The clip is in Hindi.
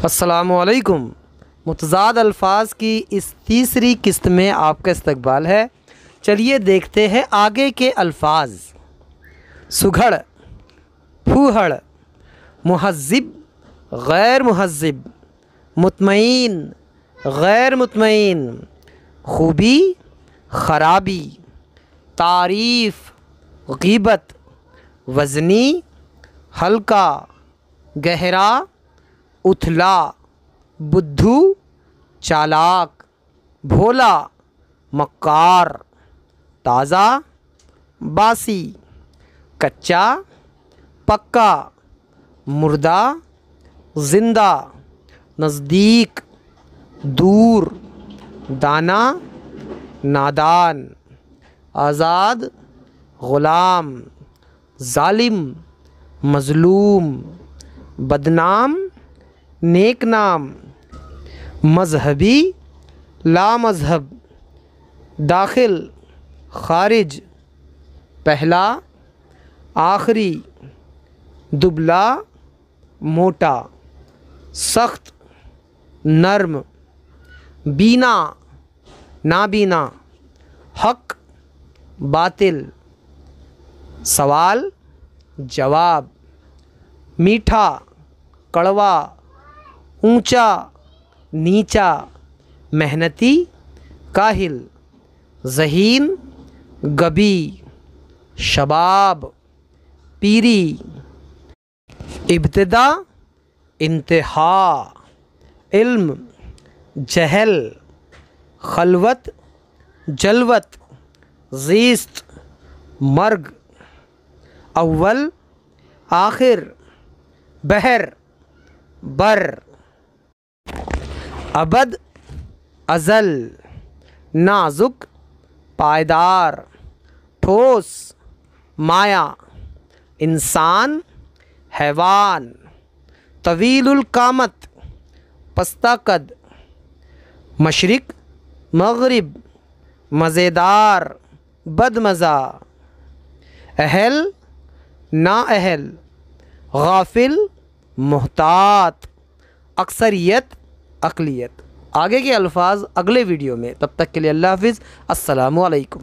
अस्सलामुअलैकुम। मुतज़ाद अल्फाज की इस तीसरी किस्त में आपका इस्तकबाल है। चलिए देखते हैं आगे के अल्फाज। सुघड़, फूहड़, मुहज़्ज़िब, गैर मुहज़्ज़िब, मुतमईन, गैर मुतमईन, खूबी, ख़राबी, तारीफ़, ग़ीबत, वज़नी, हल्का, गहरा, उथला, बुद्धू, चालाक, भोला, मक्कार, ताज़ा, बासी, कच्चा, पक्का, मुर्दा, ज़िंदा, नज़दीक, दूर, दाना, नादान, आज़ाद, ग़ुलाम, ज़ालिम, मज़लूम, बदनाम, नेक नाम, मज़हबी, लामज़हब, दाखिल, खारिज, पहला, आखिरी, दुबला, मोटा, सख्त, नर्म, बीना, नाबीना, हक, बातिल, सवाल, जवाब, मीठा, कड़वा, ऊंचा, नीचा, मेहनती, काहिल, ज़हीन, गबी, शबाब, पीरी, इब्तिदा, इंतहा, इल्म, जहल, खलवत, जलवत, ज़ीस्त, मर्ग, अव्वल, आखिर, बहर, बर, अबद, अज़ल, नाजुक, पायदार, ठोस, माया, इंसान, हैवान, तवीलुल कामत, पस्ता कद, मशरिक, मग़रिब, मज़ेदार, बदमज़ा, अहल, नाअहल, गाफिल, मुहतात, अक्सरियत, अक़लियत। आगे के अल्फाज अगले वीडियो में। तब तक के लिए अल्लाह हाफ़िज़। अस्सलामु अलैकुम।